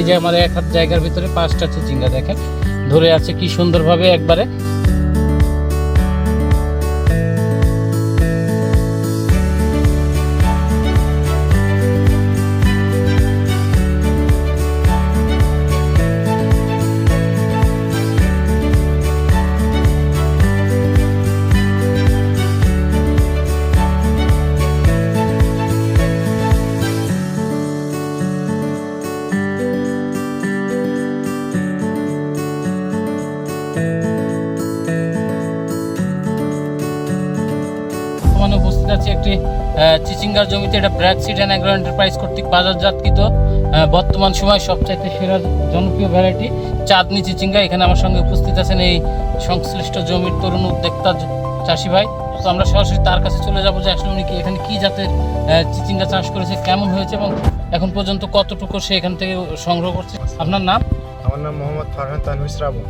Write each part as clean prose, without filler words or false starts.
এই যে আমার 1 হাত জায়গার ভিতরে 5টা চিচিঙ্গা দেখেন ধরে আছে কি সুন্দরভাবে একবারে। উপস্থিত আছে একটি চিচিঙ্গার জমিতে। এটা BRAC seed and agro enterprise কর্তৃক বাজারজাতকৃত বর্তমান সময় সবচাইতে সেরা জনপ্রিয় ভ্যারাইটি চাঁদনি চিচিঙ্গা। এখানে আমার সঙ্গে উপস্থিত আছেন এই সংশ্লিষ্ট জমির তরুণ উদ্যোক্তা চাষি ভাই। তো আমরা সরাসরি তার কাছে চলে যাবো যে আসলে উনি কি এখানে কী জাতের চিচিঙ্গা চাষ করেছে, কেমন হয়েছে এবং এখন পর্যন্ত কতটুকু সে এখান থেকে সংগ্রহ করছে। আপনার নাম? আমার নাম মোহাম্মদ ফারহান তানভীর শ্রাবণ।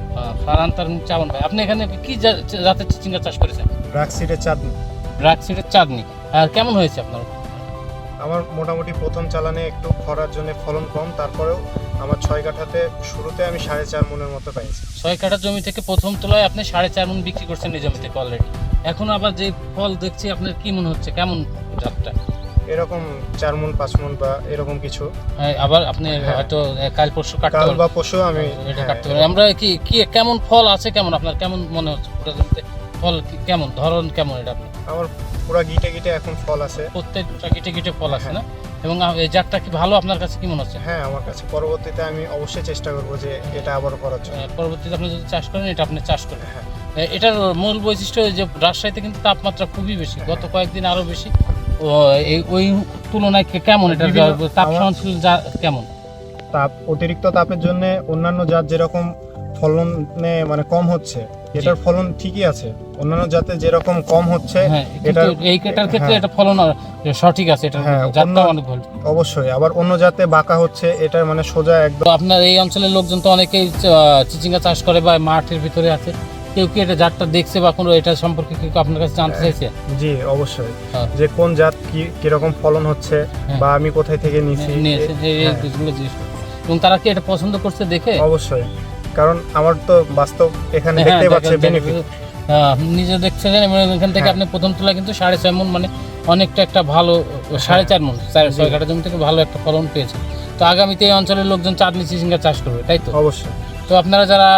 ফারহান তানভীর শ্রাবণ ভাই, আপনি এখানে কি জাতের চিচিঙ্গা চাষ করেছেন? ব্র্যাক সিডের চাঁদনি। ব্র্যাক সিডের চাঁদনি। আর কেমন হয়েছে আপনার? আমার মোটামুটি প্রথম চালানে একটু খরার জন্য ফলন কম, তারপরেও আমার 6 কাঠাতে শুরুতে আমি 4.5 মনের মতো পাইছি। 6 কাঠা জমি থেকে প্রথম তোলায় আপনি 4.5 মন বিক্রি করছেন এই জমি থেকে অলরেডি। এখন আবার যে ফল দেখছি আপনার কি মনে হচ্ছে, কেমন জাতটা? এরকম 4 মন 5 মন বা এরকম কিছু। আবার আপনি হয়তো কাল পরশু কাটতে কাল বা পরশু আমি এটা কাটতে পারি। আমরা কি কেমন ফল আছে, কেমন আপনার কেমন মনে হচ্ছে পুরো জমিতে ফল কেমন, ধরন কেমন? এটা আপনি? আমার পুরো গিটে গিটে এখন ফল আছে, প্রত্যেকটা গিটে গিটে ফল আছে না? এবং এই জাতটা কি ভালো আপনার কাছে কি মনে হচ্ছে? হ্যাঁ আমার কাছে। পরবর্তীতে আমি অবশ্যই চেষ্টা করবো যে এটা আবার করার জন্য। পরবর্তীতে আপনি যদি চাষ করেন এটা আপনি চাষ করেন। হ্যাঁ, এটার মূল বৈশিষ্ট্য যে রাজশাহীতে কিন্তু তাপমাত্রা খুবই বেশি, গত কয়েকদিন আরো বেশি। ওই তুলনায় কেমন এটা তাপ সহনশীল কেমন? অতিরিক্ত তাপের জন্য অন্যান্য জাত যেরকম ফলনে মানে কম হচ্ছে, এটার ফলন ঠিকই আছে। অন্যান্য জাতে যেরকম কম হচ্ছে এটা এইটার ক্ষেত্রে এটা ফলন সঠিক আছে, এটা জাতটা অনেক ভালো। অবশ্যই। আবার অন্য জাতে বাঁকা হচ্ছে, এটা মানে সোজা একদম। আপনার এই অঞ্চলের লোকজন তো অনেকেই চিচিঙ্গা চাষ করে বা মাঠের ভিতরে আছে, কেউ কি এটা জাতটা দেখছে বা কোনো এটা সম্পর্কে কি আপনার কাছে জানতে চাইছে? জি অবশ্যই, যে কোন জাত কিরকম ফলন হচ্ছে বা আমি কোথায় থেকে নিয়েছি এবং তারা কি এটা পছন্দ করছে দেখে? অবশ্যই, কারণ আমার তো বাস্তব এখানে দেখতে পাচ্ছে বেনিফিট। নিজে দেখছেন এবং এখান থেকে আপনি প্রথম তোলা কিন্তু 6.5 মন, মানে অনেকটা একটা ভালো 4.5 মন 6 কাঠা জমি থেকে ভালো একটা ফলন পেয়েছে। তো আগামীতে এই অঞ্চলের লোকজন চাঁদনি চিচিঙ্গা চাষ করবে, তাই তো? অবশ্যই। তো আপনারা যারা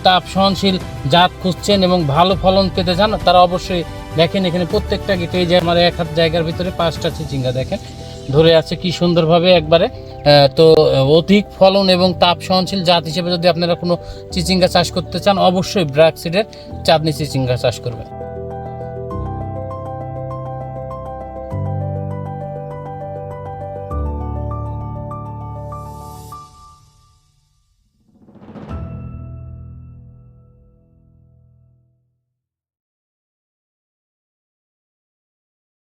তাপ সহনশীল জাত খুঁজছেন এবং ভালো ফলন পেতে চান তারা অবশ্যই দেখেন এখানে প্রত্যেকটা গিটে এই যে আমার 1 হাত জায়গার ভিতরে 5টা চিচিঙ্গা দেখেন ধরে আছে কি সুন্দরভাবে একবারে। তো অধিক ফলন এবং তাপ সহনশীল জাত হিসেবে যদি আপনারা কোনো চিচিঙ্গা চাষ করতে চান অবশ্যই ব্র্যাক সিডের চাঁদনি চিচিঙ্গা চাষ করবেন।